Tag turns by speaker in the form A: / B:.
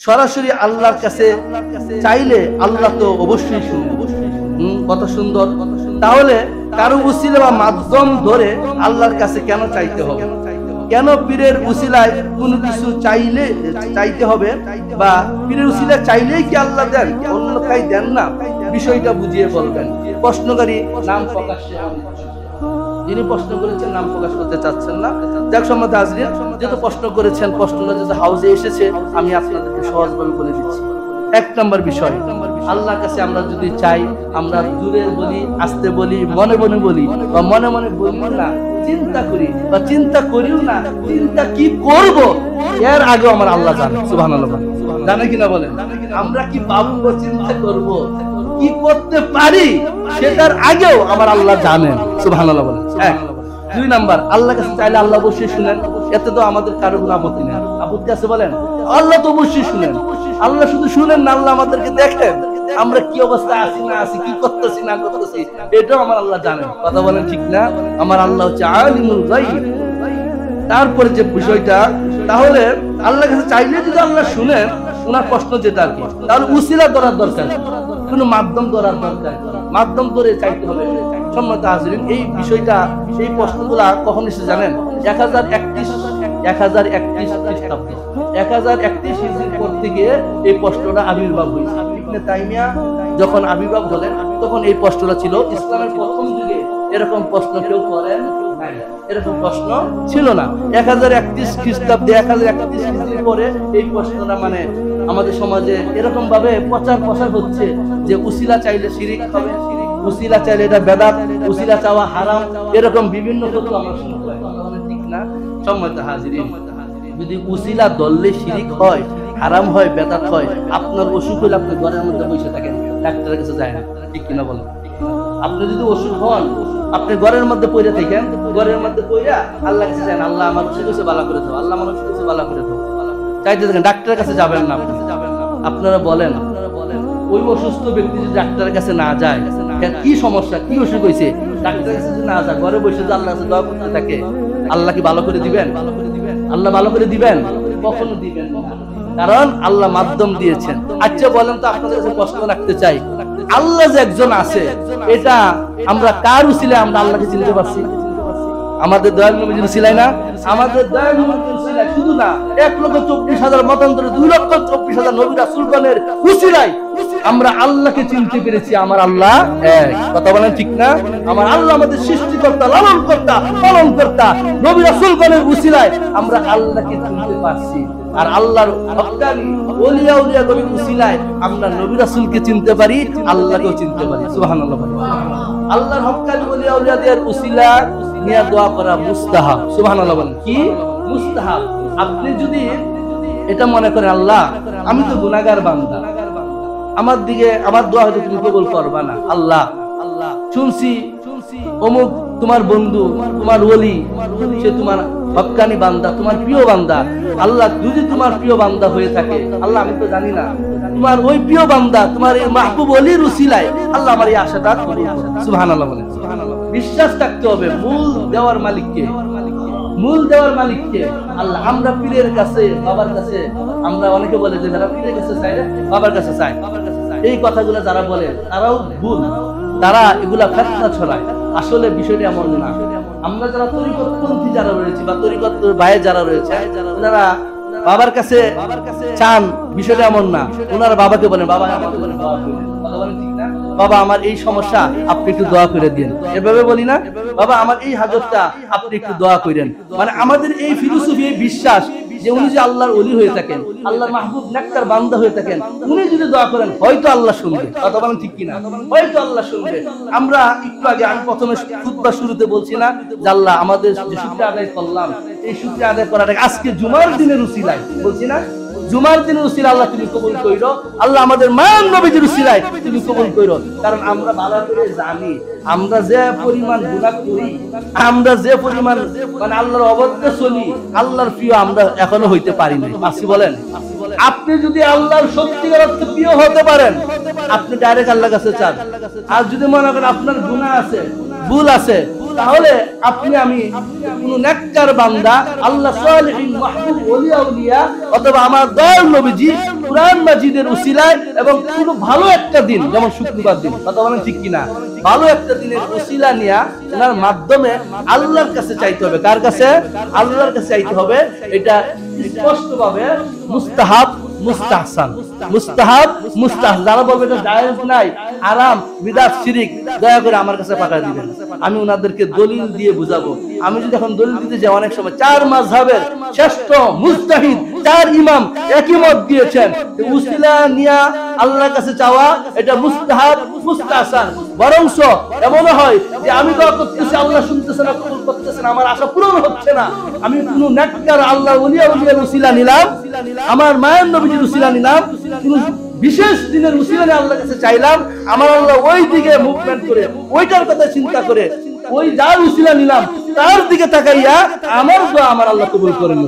A: সরাসরি আল্লাহর কাছে চাইলে আল্লাহ তো অবশ্যই শুনবে। কত সুন্দর। তাহলে কারো উসিলা বা মাধ্যম ধরে আল্লাহর কাছে কেন চাইতে হবে? কেন পীরের উসিলায় কোনো কিছু চাইতে হবে? বা পীরের উসিলায় চাইলেই কি আল্লাহ দেন, অন্যথায় দেন না? বিষয়টা বুঝিয়ে বলবেন। প্রশ্নকারী নাম প্রকাশ্যে, যিনি প্রশ্ন করেছেন নাম প্রকাশ করতে চাচ্ছেন না। যাক সম্মানিত হাজরিন, যেহেতু প্রশ্ন করেছেন, প্রশ্নটা যেহেতু হাউজে এসেছে, আমি আপনাদেরকে সহজভাবে বলে দিচ্ছি। এক নম্বর বিষয়, আল্লাহর কাছে আমরা যদি চাই, আমরা দূরে বলি, আস্তে বলি, মনে মনে বলি, বা মনে মনে বলি না, চিন্তা করি বা চিন্তা করিও না, চিন্তা কি করব এর আগে আমার আল্লাহ জানে। সুবহানাল্লাহ, জানে কিনা বলেন? আমরা কি ভাববো, চিন্তা করব, কি করতে পারি, সেটার আগেও আমার আল্লাহ জানেন। সুবহানাল্লাহ বলেন। এক। দুই নাম্বার, আল্লাহর কাছে চাইলে আল্লাহ অবশ্যই শুনেন। এতে তো আমাদের কারো কোনো আপত্তি নেই। আপত্তি আছে বলেন? আল্লাহ তো অবশ্যই শুনেন। আল্লাহ শুধু শুনেন না, আল্লাহ আমাদেরকে দেখেন, আমরা কি অবস্থায় আছি না আছি, কি করতেছি না করতেছি, এটাও আমার আল্লাহ জানেন। কথা বলেন ঠিক না? আমার আল্লাহ হচ্ছে আলিমুল গায়ব। তারপরে যে বিষয়টা, তাহলে আল্লাহর কাছে চাইলে যদি আল্লাহ শুনেন, ওনার প্রশ্ন যেটা আর কি, তাহলে উসিলা ধরার দরকার, কোনো মাধ্যম ধরার দরকার, মাধ্যম ধরে চাইতে হবে। সম্মানিত হাজরিন, এই বিষয়টা, এই প্রশ্নগুলা কখন এসে জানেন? 1031 খ্রিস্টাব্দ, 1031 হিজরির পর থেকে এই প্রশ্নটা আবির্ভাব হয়েছে। ইবনে তাইমিয়া যখন আবির্ভাব হলেন, তখন এই প্রশ্নটা ছিল। ইসলামের প্রথম যুগে এরকম প্রশ্ন কেউ করেন নাই, এরকম প্রশ্ন ছিল না। 1031 খ্রিস্টাব্দে, 1031 হিজরির পরে এই প্রশ্নটা মানে আমাদের সমাজে এরকম ভাবে প্রচার হচ্ছে যে উসিলা চাইলে শিরিক হবে, উসিলা চাইলে এটা বেদাত, উসিলা চাওয়া হারাম, এরকম বিভিন্ন কথা আমরা শুনতে পাই। ঠিক না? সম্মানিত হাজিরিন, যদি উসিলা ধরলে শিরিক হয়, হারাম হয়, বেদাত হয়, আপনার অসুখ হলে আপনি ঘরের মধ্যে বসে থাকেন, ডাক্তারের কাছে যায় না। ঠিক কিনা বলেন? আপনি যদি অসুখ হন, আপনি ঘরের মধ্যে পড়ে থাকেন, ঘরের মধ্যে পড়া আল্লাহ কাছে যান, আল্লাহ আমার অসুখ হয়েছে ভালো করে দাও, আল্লাহ আমার অসুখ হয়েছে ভালো করে দাও, চাইতে থাকেন, ডাক্তারের কাছে যাবেন না। আপনারা বলেন, ওই অসুস্থ ব্যক্তি যদি ডাক্তারের কাছে না যায়, কি সমস্যা, কি অসুখ হয়েছে, ডাক্তারের কাছে যদি না যায়, ঘরে বসে যদি আল্লাহর কাছে দোয়া করতে থাকে, আল্লাহ কি ভালো করে দিবেন? আল্লাহ ভালো করে দিবেন? কখনো দিবেন না। কারণ আল্লাহ মাধ্যম দিয়েছেন। আচ্ছা বলেন তো, আপনাদের কাছে প্রশ্ন রাখতে চাই, আল্লাহ যে একজন আছে, এটা আমরা কার উসিলায় আমরা আল্লাহকে চিনতে পারছি? আমাদের দয়াল নবীর উসিলায় না? আমাদের দয়াল নবীর উসিলায় শুধু না, 1,24,000 মতান্তরে 2,24,000 নবী রাসূলগণের উসিলায় আমরা আল্লাহকে চিনতে পেরেছি। আমার আল্লাহ এক। কথা বলেন ঠিক না? আমার আল্লাহ আমাদের সৃষ্টিকর্তা, লালনকর্তা, পালনকর্তা, নবী রাসূলগণের উসিলায় আমরা আল্লাহকে চিনতে পারছি। আর আল্লাহর হক্কানি ওলিয়া নবীর উসিলায় আমরা নবী রাসূলকে চিনতে পারি, আল্লাহকেও চিনতে পারি। সুবহানাল্লাহ। আল্লাহর হক্কানি ওলিয়াদের উসিলা নিয়ে দোয়া করা মুস্তাহাব। সুবহানাল্লাহ বলেন। কি মুস্তাহাব? আপনি যদি এটা মনে করেন, আল্লাহ আমি তো গুনাহগার বান্দা, আমার দিকে আমার দোয়া হয়তো তুমি কবুল করবা না, আল্লাহ শুনছি অমুক তোমার বন্ধু, তোমার ওলি, সে তোমার হক্কানি বান্দা, তোমার প্রিয় বান্দা, আল্লাহ যদি তোমার প্রিয় বান্দা হয়ে থাকে, আল্লাহ আমি তো জানি না, তোমার ওই প্রিয় বান্দা, তোমার এই মাহবুব ওলির উসিলায় আল্লাহ আমার এই আশাটা কবুল করো। সুবহানাল্লাহ বলেন। বিশ্বাস থাকতে হবে মূল দেওয়ার মালিককে, মূল দেওয়ার মালিককে আল্লাহ। আমরা পীরের কাছে, বাবার কাছে, আমরা অনেকে বলে যে যারা পীরের কাছে চায় বাবার কাছে চায়, এই কথাগুলো যারা বলে তারাও ভুল, তারা এগুলা ফিতনা ছড়ায়। আসলে বিষয়টা এমন না। আমরা যারা তরিকতপন্থী যারা রয়েছে বা তরিকত ভাই যারা রয়েছে, ওনারা বাবার কাছে চান, বিষয়টা এমন না। ওনারা বাবাকে বলেন, বাবা আমাকে বলেন দোয়া করেন, কথা বলেন ঠিক না? বাবা আমার এই সমস্যা, আপনি একটু দোয়া করে দিন। এভাবে বলি না? বাবা আমার এই হাজতটা, আপনি একটু দোয়া করেন। মানে আমাদের এই ফিলোসফি, এই বিশ্বাস যে উনি যে আল্লাহর ওলি হয়ে থাকেন, আল্লাহর মাহবুব নেককার বান্দা হয়ে থাকেন, উনি যদি দোয়া করেন হয়তো আল্লাহ শুনবে। কথা বলেন ঠিক কিনা? হয়তো আল্লাহ শুনবে। আমরা একটু আগে, আমি প্রথমে খুতবা শুরুতে বলছি না যে আল্লাহ আমাদের যে শুকরিয়া আদায় করলাম, এই শুকরিয়া আদায় করার আজকে জুমার দিনের উসিলায় বলছি না, জুমার দিনের উসিলায় আল্লাহ তুমি কবুল কইরো, আল্লাহ আমাদের মায়ের নবীর উসিলায় তুমি কবুল কইরো। কারণ আমরা ভালো করে জানি, আমরা যে পরিমাণ গুনাহ করি, আমরা যে পরিমাণ মানে আল্লাহর অবাধ্যে চলি, আল্লাহর প্রিয় আমরা এখনো হইতে পারি না। আসি বলেন? আপনি যদি আল্লাহর সত্যিকার অর্থে প্রিয় হতে পারেন, আপনি ডাইরেক্ট আল্লাহর কাছে চান। আর যদি মনে করেন আপনার গুনাহ আছে, ভুল আছে, তাহলে আপনি আমি কোন নেককার বান্দা, আল্লাহ সালিহিন মাহবুব ওলিয়া অথবা আমার দয়াল নবীজি কুরআন মাজিদের উসিলায় এবং কোনো ভালো একটা দিন, যেমন শুক্রবার দিন, কথা বলেন ঠিক কিনা, ভালো একটা দিনের উসিলা নিয়া ওনার মাধ্যমে আল্লাহর কাছে চাইতে হবে। কার কাছে? আল্লাহর কাছে চাইতে হবে। এটা স্পষ্টভাবে মুস্তাহাব, মুস্তাহসান, মুস্তাহাব, মুস্তাহসান। যারা বলবে এটা জায়েজ নাই, হারাম, বিদআত, শিরক, দয়া করে আমার কাছে পাঠিয়ে দিবেন, আমি ওনাদেরকে দলিল দিয়ে বুঝাবো। আমি যদি এখন দলিল দিতে যাই, অনেক সময় চার মাযহাবের শ্রেষ্ঠ মুজতাহিদ চার ইমাম একই মত দিয়েছেন উসিলা নিয়া আল্লাহর কাছে চাওয়া এটা মুস্তাহাব, মুস্তাহসান। বরংস এমন হয় যে আমি দোয়া করতেছি, আল্লাহ শুনতেছেন না, কবুল করতেছেন, আমার আশা পূরণ হচ্ছে না, আমি কোন নেককার আল্লাহর ওলিয়ার উসিলা নিলাম, আমার মায়ের নবীজির উসিলা নিলাম, কোন বিশেষ দিনের উসিলা নিয়ে আল্লাহর কাছে চাইলাম, আমার আল্লাহ ওই দিকে মুভমেন্ট করে, ওইটার কথা চিন্তা করে, ওই যার উসিলা নিলাম তার দিকে তাকাইয়া আমার দোয়া আমার আল্লাহ কবুল করেন।